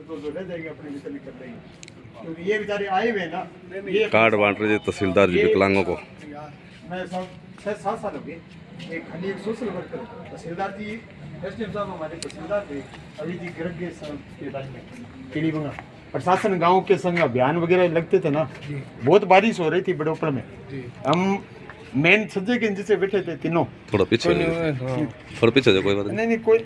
तो ले जाएंगे अपने भीतर निकल लेंगे, क्योंकि ये बेचारे आए हुए ना। ये कार्ड बांट रहे थे तहसीलदार जी विकलांगों को। मैं 6-7 साल हो गए। एक खाली एक सोशल वर्कर तहसीलदार जी एसडीएम साहब हमारे तहसीलदार थे अभी जी गिरक के टाइम में पीली बंगा प्रशासन गांव के संग अभियान वगैरह लगते थे ना। बहुत बारिश हो रही थी बड़ोपड़ में, हम मेन सज्जे के नीचे बैठे थे तीनों। थोड़ा पीछे जाओ, कोई बात नहीं कोई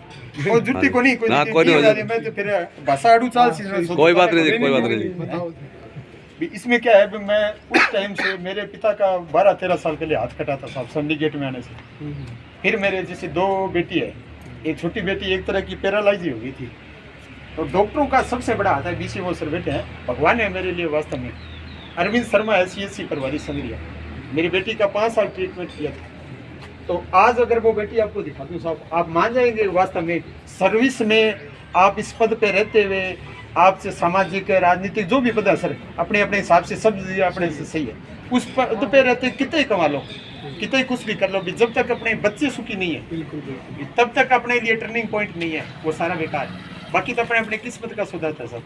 जुटी को नहीं कोई मैं तो फिर भाषा आड़ू चाल सी कोई बात नहीं कोई बात नहीं। इसमें क्या है मैं उस टाइम से मेरे पिता का 12-13 साल पहले हाथ कटा था साहब सिंडिकेट में आने से। फिर मेरे जैसे 2 बेटी है, एक छोटी बेटी एक तरह की पैरालाइज हो गई थी, तो डॉक्टरों का सबसे बड़ा हाथ है बीसी वो सर बेटे हैं भगवान है मेरे लिए वास्तव में। अरविंद शर्मा SCSC परवारी संगरिया मेरी बेटी का 5 साल ट्रीटमेंट किया था। तो आज अगर वो बेटी आपको दिखा दूँ साहब आप मान जाएंगे वास्तव में सर्विस में आप इस पद पे रहते हुए आपसे सामाजिक राजनीतिक जो भी पद है सर अपने अपने हिसाब से सब अपने से सही है। उस पद पे रहते कितने कमा लो कितने कुछ भी कर लो भी जब तक अपने बच्चे सुखी नहीं है तब तक अपने लिए टर्निंग पॉइंट नहीं है वो सारा बेकार है। बाकी तो अपने अपने किस्मत का सौदा था सब।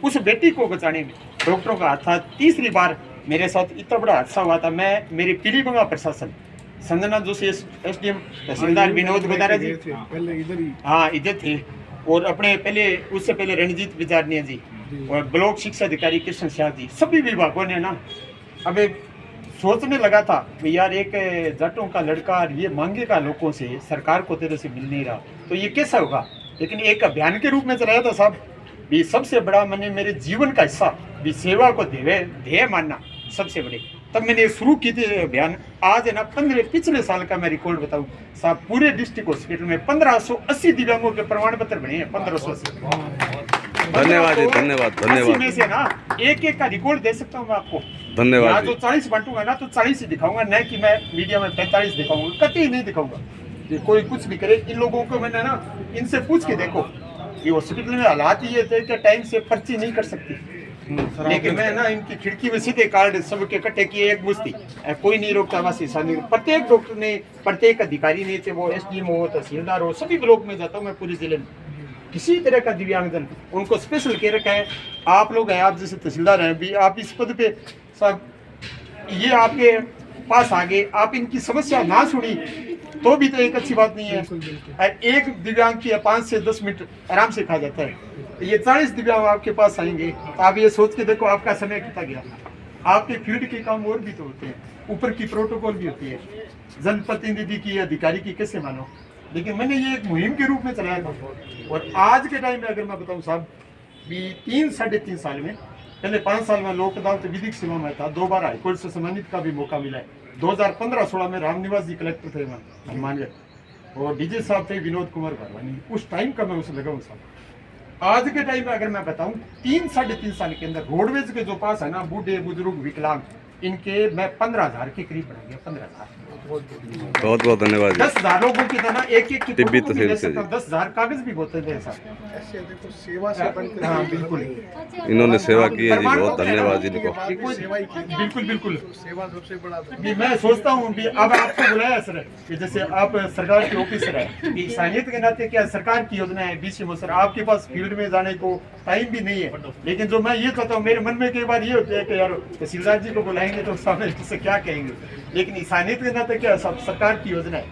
उस बेटी को बचाने में डॉक्टरों का हाथ था। तीसरी बार मेरे साथ इतना बड़ा हादसा हुआ था। मैं मेरी पीली बंगा प्रशासन संजना जोशी SDM तहसीलदार विनोद गोदारा जी हाँ इधर थे, और अपने पहले उससे पहले रणजीत बिजारनिया जी और ब्लॉक शिक्षा अधिकारी कृष्ण शाह जी सभी विभागों ने ना अबे सोचने लगा था कि यार एक जाटों का लड़का ये मांगेगा लोगों से सरकार को तेरे से मिल नहीं रहा तो ये कैसा होगा। लेकिन एक अभियान के रूप में चलाया था साहब भी सबसे बड़ा मैंने मेरे जीवन का हिस्सा भी सेवा को ध्येय मानना सबसे बड़े। तब मैंने शुरू की थी अभियान। आज है ना पिछले साल का मैं रिकॉर्ड बताऊं साहब पूरे डिस्ट्रिक्ट हॉस्पिटल में 1580 दिव्यांगों के प्रमाण पत्र बने हैं 1580। धन्यवाद धन्यवाद धन्यवाद। में से ना एक का रिकॉर्ड दे सकता हूँ मैं आपको। धन्यवाद। जो 40 बांटूंगा ना तो 40 ही दिखाऊंगा, न कि मैं मीडिया में 45 दिखाऊंगा, कतई नहीं दिखाऊंगा। कोई कुछ भी करे इन लोगों को मैंने ना इनसे पूछ के देखो ये हॉस्पिटल में हालात ये थे कि टाइम से पर्ची नहीं कर सकती, लेकिन मैं ना इनकी खिड़की में सीधे कार्ड सबके इकट्ठे किए एक मुश्ती कोई नहीं रोकता बस ऐसा नहीं। प्रत्येक डॉक्टर ने प्रत्येक अधिकारी ने चाहे वो SDM हो तहसीलदार हो सभी ब्लॉक में जाता हूँ मैं पूरे जिले में। किसी तरह का दिव्यांगजन उनको स्पेशल कह रखा है। आप लोग हैं आप जैसे तहसीलदार हैं भी आप इस पद पे साहब ये आपके पास आ गए आप इनकी समस्या ना सुनी तो भी तो एक अच्छी बात नहीं है। एक दिव्यांग की 5 से 10 मिनट आराम से खा जाता है, ये 40 दिव्यांग आपके पास आएंगे तो आप ये सोच के देखो आपका समय कितना गया। आपके फील्ड के काम और भी तो होते हैं, ऊपर की प्रोटोकॉल भी होती है, जनप्रतिनिधि की अधिकारी की कैसे मानो। लेकिन मैंने ये एक मुहिम के रूप में चलाया था। और आज के टाइम में अगर मैं बताऊं साहब भी 3-3.5 साल में पहले 5 साल में लोक अदालत विधिक सेवा में था, 2 बार हाईकोर्ट से सम्मानित का भी मौका मिला है। 2015-16 में रामनिवास जी कलेक्टर थे हनुमानगढ़ और डीजे साहब थे विनोद कुमार भरवानी। उस टाइम का मैं उसे लगाऊँ साहब। आज के टाइम में अगर मैं बताऊं 3-3.5 साल के अंदर रोडवेज के जो पास है ना बूढ़े बुजुर्ग विकलांग इनके मैं 15,000 के करीब बढ़ा गया। 15,000 बहुत बहुत धन्यवाद। 10,000 लोगों की था ना एक की 10,000 कागज भी होते थे ऐसा सेवा से हाँ बिल्कुल इन्होंने सेवा की है जी, बहुत धन्यवाद इनको। बिल्कुल बिल्कुल सेवा सबसे बड़ा मैं सोचता हूँ भी अब आपको बुलाया सर कि जैसे आप सरकार के ऑफिसर है इंसानियत के नाते क्या सरकार की योजना है BC में सर आपके पास फील्ड में जाने को टाइम भी नहीं है। लेकिन जो मैं ये चाहता हूँ मेरे मन में कई बार ये होता है कि यार तहसीलदार जी को बुलाएंगे तो सामने से क्या कहेंगे, लेकिन इंसानियत के नाते क्या सब सरकार की योजना है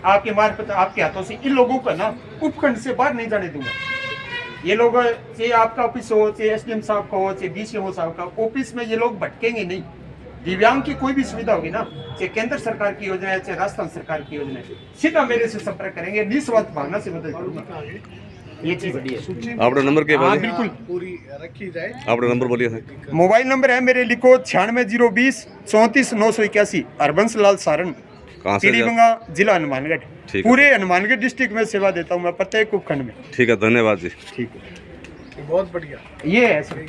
आपके मार्फत आपके हाथों से इन लोगों को ना उपखंड से बाहर नहीं जाने दूंगा। ये लोग चाहे आपका ऑफिस हो चाहे SDM साहब का हो चाहे BCO साहब का ऑफिस में ये लोग भटकेंगे नहीं। दिव्यांग की कोई भी सुविधा होगी ना चाहे केंद्र सरकार की योजना है चाहे राजस्थान सरकार की योजना है सीधा मेरे से संपर्क करेंगे, निस्वार्थ भावना से मदद करूंगा। ये चीज बड़ी है। आपका नंबर क्या है? बिल्कुल पूरी रखी जाए। आपका नंबर बोलिए। मोबाइल नंबर है मेरे लिखो 96 020 34 981। हरबंस लाल सारण पीली बंगा जिला हनुमानगढ़। पूरे हनुमानगढ़ डिस्ट्रिक्ट में सेवा देता हूँ मैं प्रत्येक उपखंड में। ठीक है धन्यवाद जी। ठीक है बहुत बढ़िया ये है सर।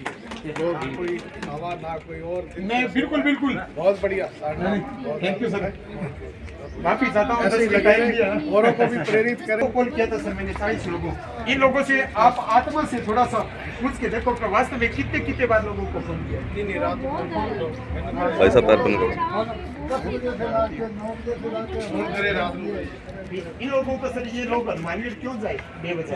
कोई हवा ना कोई और नहीं बिल्कुल बिल्कुल बहुत बढ़िया। Thank you sir. माफी चाहता हूँ, ऐसे ही 10 मिनट टाइम दिया लगाए ना। औरों को भी प्रेरित करें। तो कॉल किया था सर मैंने 40 लोगों, इन लोगों से आप आत्मा से थोड़ा सा पूछ के देखो कि वास्तव में कितने कितने बार लोगों को फोन किया। दिन रात भाई साहब पैर बंद करो। इन लोगों को सर ये लोग हनुमानगढ़ क्यों जाए बेवजह?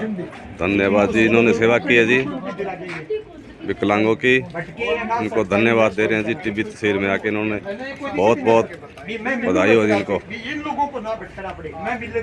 धन्यवाद जी, इन्होंने सेवा की है जी दिला देंगे। विकलांगों की। भटके हैं ना, इनको धन्यवाद दे रहे हैं जी, टिब्बत तहसील में आके इन्होंने बहुत बहुत मैं बधाई हो जी इनको। इन लोगों को ना भटकना पड़े। मैं मिले